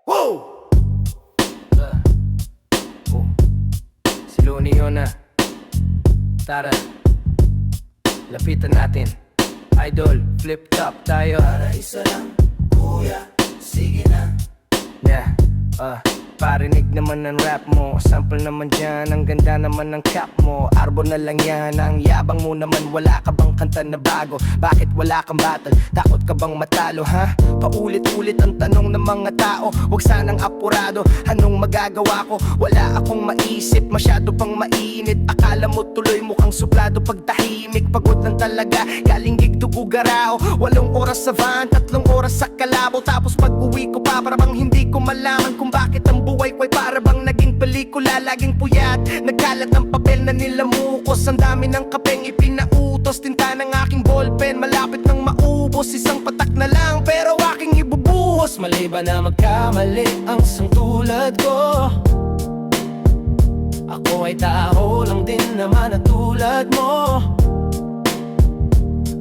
Woo! Oh. Si Looney yun na. Tara, lapitan natin. Idol, flip top tayo. Para isa lang, kuya, sige na. Yeah, parinig naman ng rap mo. Sample naman dyan, ang ganda naman ng cap mo. Arbor na lang yan, ang yabang mo naman. Wala ka bang kanta na bago? Bakit wala kang battle? Takot ka bang matalo, ha? Paulit-ulit ang tanong ng mga tao. Huwag sanang apurado, anong magagawa ko? Wala akong maisip, masyado pang mainit. Akala mo tuloy mukhang suplado pag tahimik. Pagod lang talaga, galing gig to Bugarao. 8 oras sa van, 3 oras sa Kalabaw. Tapos pag uwi ko pa, para bang hindi ko malaman kung bakit ang buhay ko'y para bang naging pelikula. Laging puyat, nagkalat ang papel na nilamukos. Ang dami ng kapeng ipinautos. Tinta ng aking ballpen, malapit nang maubos. Isang patak na lang, pero aking ibubuhos. Mali ba na magkamali ang isang tulad ko? Ako ay tao lang din naman na tulad mo.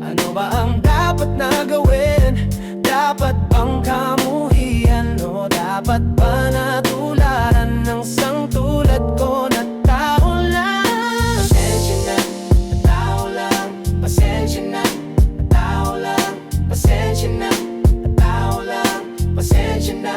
Ano ba ang dapat na gawin? Dapat bang kamuhian? O dapat ba natularan ng isang tulad ko na tao lang? Pasensya na, tao lang. Pasensya na, tao lang. Pasensya na, tao lang. Pasensya na.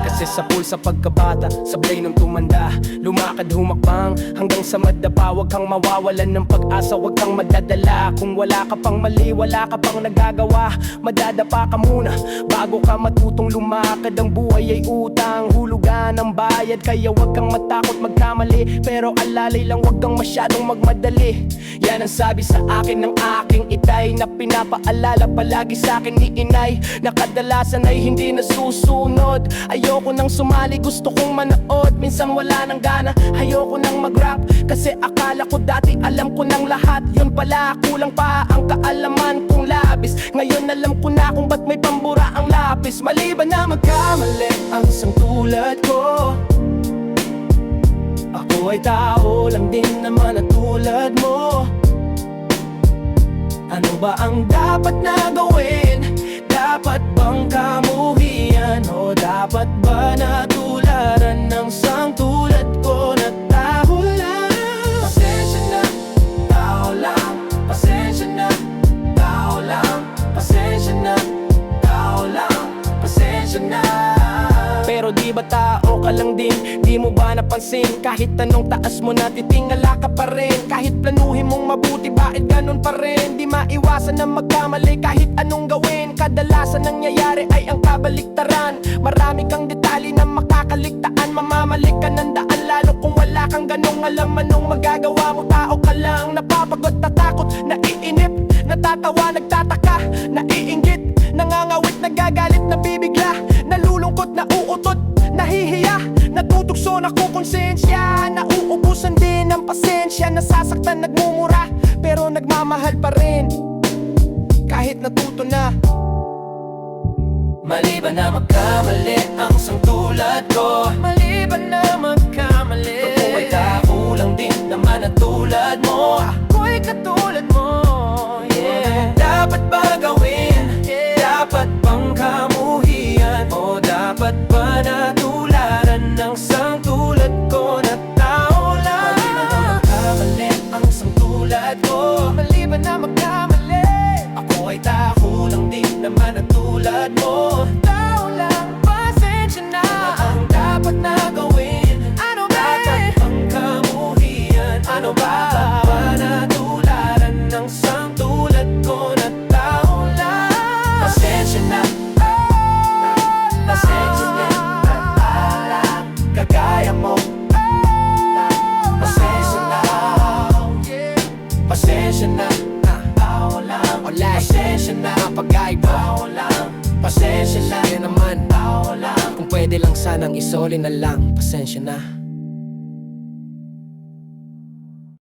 Kasi sa pulsa pagkabata, sablay nung tumanda, lumakad humakbang hanggang sa madapa. Huwag kang mawawalan ng pag-asa, huwag kang madadala. Kung wala ka pang mali, wala ka pang nagagawa, madadapa ka muna bago ka matutong lumakad. Ang buhay ay utang, hulugan ng bayad. Kaya huwag kang matakot magkamali, pero alalay lang, huwag kang masyadong magmadali. Yan ang sabi sa akin ng aking itay, na pinapaalala palagi sa akin ni inay, na kadalasan ay hindi nasusunod. Ayoko nang sumali, gusto kong manood. Minsan wala nang gana, ayoko nang mag-rap. Kasi akala ko dati alam ko ng lahat. Yun pala, kulang pa ang kaalaman kong labis. Ngayon alam ko na kung ba't may pambura ang lapis. Mali ba na magkamali ang isang tulad ko? Ako ay tao lang din naman na tulad mo. Ano ba ang dapat na gawin? Dapat bang kamuhian? O dapat ba natularan ng isang tulad ko na tao lang? Pasensya na, tao lang. Pasensya na, tao lang. Pasensya na, tao lang. Pasensya na. Pero di ba tao ka lang din? Di mo ba napansin? Kahit anong taas mo na, titingala ka pa rin. Kahit planuhin mong mabuti, bakit ganun pa rin? Di maiwasan na magkamali kahit anong gawin. Kadalasan nangyayari ay ang kabaliktaran. Marami kang detalye na makakaligtaan. Mamamalik ka ng daan, lalo kung wala kang ganong alam. Anong magagawa mo? Tao ka lang. Napapagod, natakot, naiinip, natatawa, nagtataka, naiinggit, nangangawit, nagagalit, nabibigla, nalulungkot, nauutot, nahihiya, natutugso, nakukonsensya, nauubusan din ng pasensya, nasasaktan, nagmumura, pero nagmamahal pa rin kahit natuto na. Mali ba na magkamali ang isang tulad ko? Mali ba na magkamali? Ako ay tao lang din naman na tulad mo. Ako'y katulad mo, yeah. Dapat ba gawin? Dapat bang kamuhian? O dapat ba natularan ng isang tulad ko na tao lang? Mali ba na magkamali ang isang tulad ko? Mali ba na magkamali? Ako ay tao lang din naman na tulad mo. Tao lang, pasensya na. Ano ang dapat na gawin? Ano ba? Dapat bang kamuhian? Ano ba? Dapat ba natularan ng isang tulad ko na tao lang? Pasensya na. Pasensya na. Kagaya mo. Pasensya na. Pasensya na. Tao lang. Pasensya na. Pag-aiba. Tao lang. Pasensya na. Yan naman. Tao lang. Kung pwede lang sanang isoli na lang. Pasensya na.